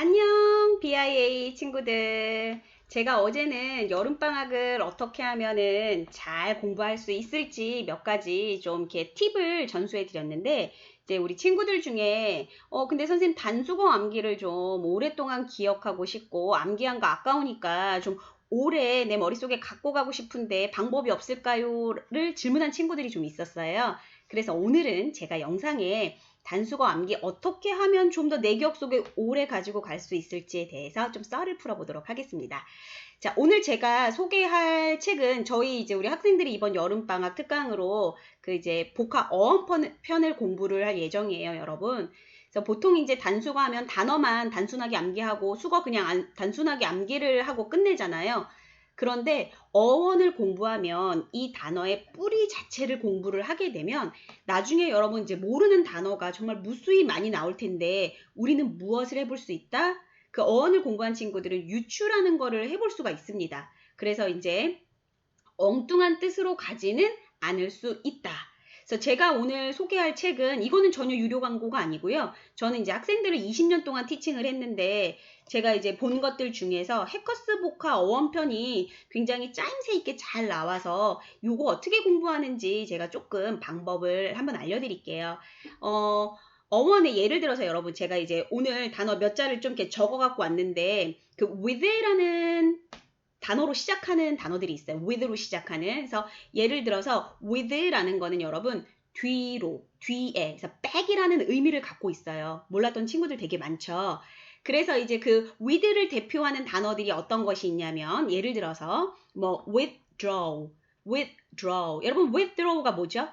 안녕, BIA 친구들. 제가 어제는 여름방학을 어떻게 하면은 잘 공부할 수 있을지 몇 가지 좀 이렇게 팁을 전수해 드렸는데, 이제 우리 친구들 중에, 근데 선생님 단수거 암기를 좀 오랫동안 기억하고 싶고, 암기한 거 아까우니까 좀 오래 내 머릿속에 갖고 가고 싶은데 방법이 없을까요?를 질문한 친구들이 좀 있었어요. 그래서 오늘은 제가 영상에 단수거 암기 어떻게 하면 좀 더 내 기억 속에 오래 가지고 갈 수 있을지에 대해서 좀 썰을 풀어보도록 하겠습니다. 자, 오늘 제가 소개할 책은 저희 이제 우리 학생들이 이번 여름방학 특강으로 그 이제 복화 어원 편을 공부를 할 예정이에요, 여러분. 그래서 보통 이제 단수거 하면 단어만 단순하게 암기하고 수거 그냥 단순하게 암기를 하고 끝내잖아요. 그런데 어원을 공부하면 이 단어의 뿌리 자체를 공부를 하게 되면 나중에 여러분 이제 모르는 단어가 정말 무수히 많이 나올 텐데 우리는 무엇을 해볼 수 있다? 그 어원을 공부한 친구들은 유추라는 거를 해볼 수가 있습니다. 그래서 이제 엉뚱한 뜻으로 가지는 않을 수 있다. 그래서 제가 오늘 소개할 책은 이거는 전혀 유료 광고가 아니고요. 저는 이제 학생들을 20년 동안 티칭을 했는데 제가 이제 본 것들 중에서 해커스 복화 어원편이 굉장히 짜임새 있게 잘 나와서 요거 어떻게 공부하는지 제가 조금 방법을 한번 알려드릴게요. 어원의 예를 들어서 여러분 제가 이제 오늘 단어 몇 자를 좀 이렇게 적어 갖고 왔는데 그 with라는 단어로 시작하는 단어들이 있어요. with로 시작하는. 그래서 예를 들어서 with라는 거는 여러분 뒤로, 뒤에, 그래서 back이라는 의미를 갖고 있어요. 몰랐던 친구들 되게 많죠. 그래서 이제 그 with를 대표하는 단어들이 어떤 것이 있냐면 예를 들어서 뭐 withdraw. 여러분 withdraw가 뭐죠?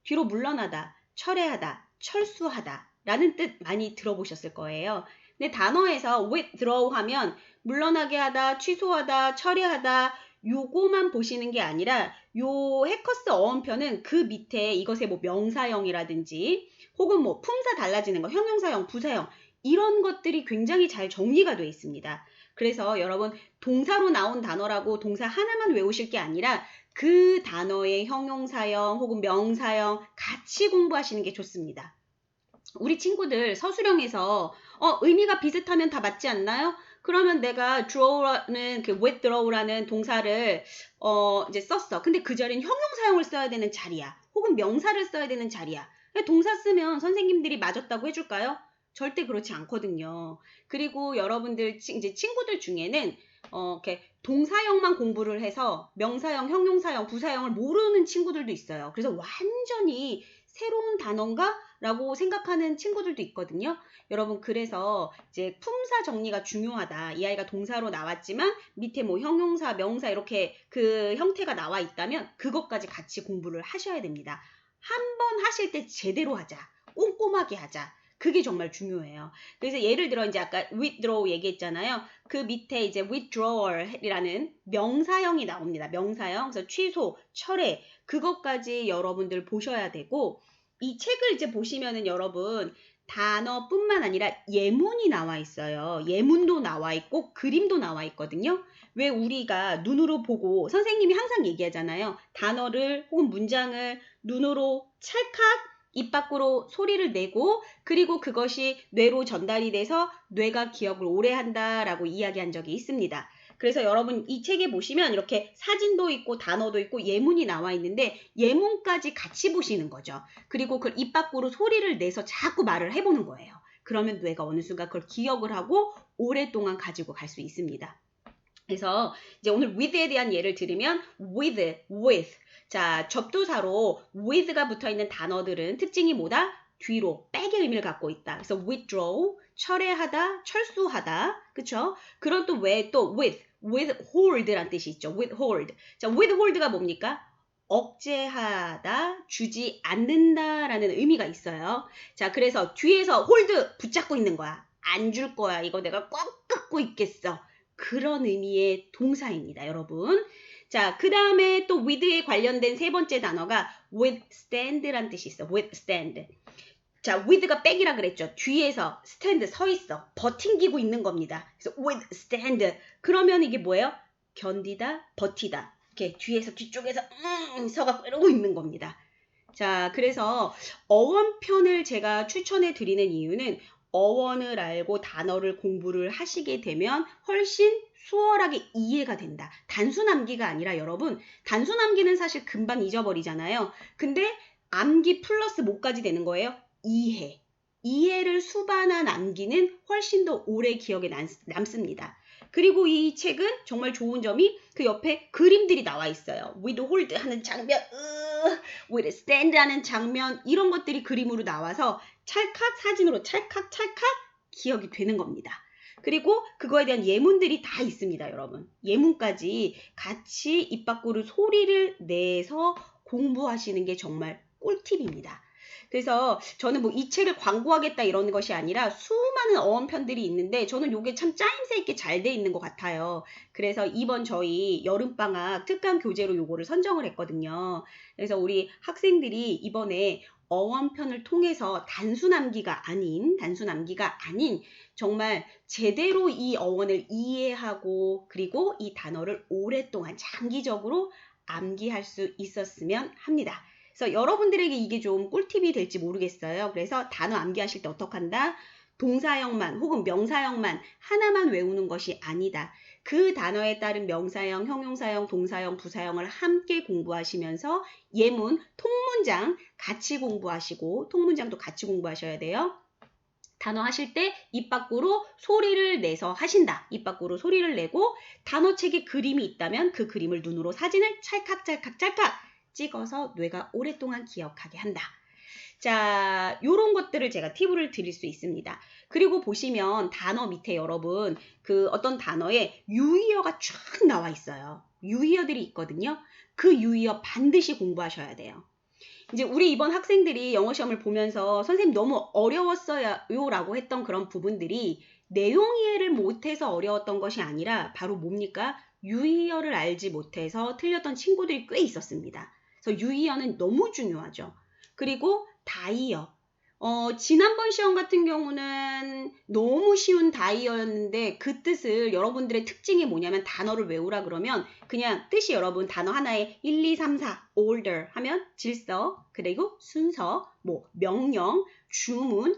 뒤로 물러나다, 철회하다, 철수하다 라는 뜻 많이 들어보셨을 거예요. 근데 단어에서 withdraw 하면 물러나게 하다, 취소하다, 처리하다 요거만 보시는 게 아니라 요 해커스 어원편은 그 밑에 이것의 뭐 명사형이라든지 혹은 뭐 품사 달라지는 거, 형용사형, 부사형 이런 것들이 굉장히 잘 정리가 되어 있습니다. 그래서 여러분 동사로 나온 단어라고 동사 하나만 외우실 게 아니라 그 단어의 형용사형 혹은 명사형 같이 공부하시는 게 좋습니다. 우리 친구들 서술형에서 의미가 비슷하면 다 맞지 않나요? 그러면 내가 draw라는 그 withdraw라는 동사를 이제 썼어. 근데 그 자리는 형용사형을 써야 되는 자리야. 혹은 명사를 써야 되는 자리야. 동사 쓰면 선생님들이 맞았다고 해줄까요? 절대 그렇지 않거든요. 그리고 여러분들 이제 친구들 중에는 이렇게 동사형만 공부를 해서 명사형, 형용사형, 부사형을 모르는 친구들도 있어요. 그래서 완전히 새로운 단어인가? 라고 생각하는 친구들도 있거든요. 여러분 그래서 이제 품사 정리가 중요하다. 이 아이가 동사로 나왔지만 밑에 뭐 형용사, 명사 이렇게 그 형태가 나와 있다면 그것까지 같이 공부를 하셔야 됩니다. 한 번 하실 때 제대로 하자. 꼼꼼하게 하자. 그게 정말 중요해요. 그래서 예를 들어 이제 아까 withdraw 얘기했잖아요. 그 밑에 이제 withdrawal이라는 명사형이 나옵니다. 명사형. 그래서 취소, 철회 그것까지 여러분들 보셔야 되고 이 책을 이제 보시면은 여러분 단어뿐만 아니라 예문이 나와 있어요. 예문도 나와 있고 그림도 나와 있거든요. 왜 우리가 눈으로 보고 선생님이 항상 얘기하잖아요. 단어를 혹은 문장을 눈으로 찰칵 입 밖으로 소리를 내고 그리고 그것이 뇌로 전달이 돼서 뇌가 기억을 오래 한다라고 이야기한 적이 있습니다. 그래서 여러분 이 책에 보시면 이렇게 사진도 있고 단어도 있고 예문이 나와 있는데 예문까지 같이 보시는 거죠. 그리고 그 입 밖으로 소리를 내서 자꾸 말을 해보는 거예요. 그러면 뇌가 어느 순간 그걸 기억을 하고 오랫동안 가지고 갈 수 있습니다. 그래서 이제 오늘 with에 대한 예를 들으면 with. 자, 접두사로 with가 붙어있는 단어들은 특징이 뭐다? 뒤로, 백의 의미를 갖고 있다. 그래서 withdraw, 철회하다, 철수하다. 그쵸? 그런 또 왜 또 withhold란 뜻이 있죠. withhold. 자, withhold가 뭡니까? 억제하다, 주지 않는다라는 의미가 있어요. 자, 그래서 뒤에서 hold 붙잡고 있는 거야. 안 줄 거야. 이거 내가 꽉 갖고 있겠어. 그런 의미의 동사입니다, 여러분. 자, 그 다음에 또 with에 관련된 세 번째 단어가 withstand란 뜻이 있어. withstand. 자, with가 백이라 그랬죠. 뒤에서 stand 서 있어. 버팅기고 있는 겁니다. 그래서 withstand. 그러면 이게 뭐예요? 견디다, 버티다. 이렇게 뒤에서 뒤쪽에서 서가 이러고 있는 겁니다. 자, 그래서 어원편을 제가 추천해 드리는 이유는 어원을 알고 단어를 공부를 하시게 되면 훨씬 수월하게 이해가 된다. 단순 암기가 아니라 여러분, 단순 암기는 사실 금방 잊어버리잖아요. 근데 암기 플러스 뭐까지 되는 거예요? 이해. 이해를 수반한 암기는 훨씬 더 오래 기억에 남습니다. 그리고 이 책은 정말 좋은 점이 그 옆에 그림들이 나와 있어요. with hold 하는 장면, with stand 하는 장면, 이런 것들이 그림으로 나와서 찰칵 사진으로 찰칵 기억이 되는 겁니다. 그리고 그거에 대한 예문들이 다 있습니다, 여러분. 예문까지 같이 입 밖으로 소리를 내서 공부하시는 게 정말 꿀팁입니다. 그래서 저는 뭐 이 책을 광고하겠다 이런 것이 아니라 수많은 어원편들이 있는데 저는 이게 참 짜임새 있게 잘 돼 있는 것 같아요. 그래서 이번 저희 여름방학 특강 교재로 요거를 선정을 했거든요. 그래서 우리 학생들이 이번에 어원편을 통해서 단순 암기가 아닌 정말 제대로 이 어원을 이해하고 그리고 이 단어를 오랫동안 장기적으로 암기할 수 있었으면 합니다. 그래서 여러분들에게 이게 좀 꿀팁이 될지 모르겠어요. 그래서 단어 암기하실 때 어떻게 한다? 동사형만 혹은 명사형만 하나만 외우는 것이 아니다. 그 단어에 따른 명사형, 형용사형, 동사형, 부사형을 함께 공부하시면서 예문, 통문장 같이 공부하시고 통문장도 같이 공부하셔야 돼요. 단어 하실 때 입 밖으로 소리를 내서 하신다. 입 밖으로 소리를 내고 단어책에 그림이 있다면 그 그림을 눈으로 사진을 찰칵 찍어서 뇌가 오랫동안 기억하게 한다. 자, 요런 것들을 제가 팁을 드릴 수 있습니다. 그리고 보시면 단어 밑에 여러분 그 어떤 단어에 유의어가 쫙 나와 있어요. 유의어들이 있거든요. 그 유의어 반드시 공부하셔야 돼요. 이제 우리 이번 학생들이 영어 시험을 보면서 선생님 너무 어려웠어요 라고 했던 그런 부분들이 내용 이해를 못해서 어려웠던 것이 아니라 바로 뭡니까? 유의어를 알지 못해서 틀렸던 친구들이 꽤 있었습니다. 그래서 유의어는 너무 중요하죠. 그리고 다이어. 지난번 시험 같은 경우는 너무 쉬운 다이어였는데 그 뜻을 여러분들의 특징이 뭐냐면 단어를 외우라 그러면 그냥 뜻이 여러분 단어 하나에 1, 2, 3, 4 order 하면 질서 그리고 순서 뭐 명령 주문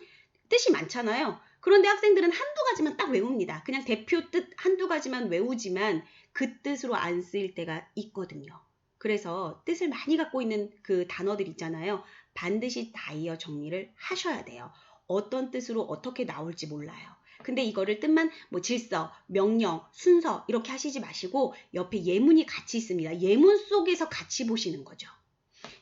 뜻이 많잖아요. 그런데 학생들은 한두 가지만 딱 외웁니다. 그냥 대표 뜻 한두 가지만 외우지만 그 뜻으로 안 쓰일 때가 있거든요. 그래서 뜻을 많이 갖고 있는 그 단어들 있잖아요. 반드시 다이어 정리를 하셔야 돼요. 어떤 뜻으로 어떻게 나올지 몰라요. 근데 이거를 뜻만 뭐 질서, 명령, 순서 이렇게 하시지 마시고 옆에 예문이 같이 있습니다. 예문 속에서 같이 보시는 거죠.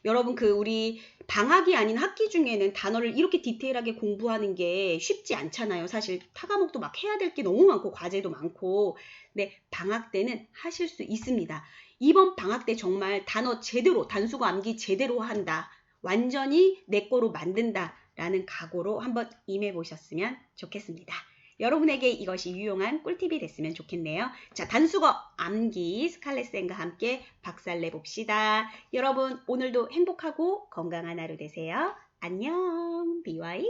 여러분 그 우리 방학이 아닌 학기 중에는 단어를 이렇게 디테일하게 공부하는 게 쉽지 않잖아요. 사실 타과목도 막 해야 될 게 너무 많고 과제도 많고 근데 방학 때는 하실 수 있습니다. 이번 방학 때 정말 단어 제대로 단수가 암기 제대로 한다. 완전히 내 거로 만든다 라는 각오로 한번 임해 보셨으면 좋겠습니다. 여러분에게 이것이 유용한 꿀팁이 됐으면 좋겠네요. 자, 단수거 암기 스칼렛쌤과 함께 박살내 봅시다. 여러분 오늘도 행복하고 건강한 하루 되세요. 안녕. BY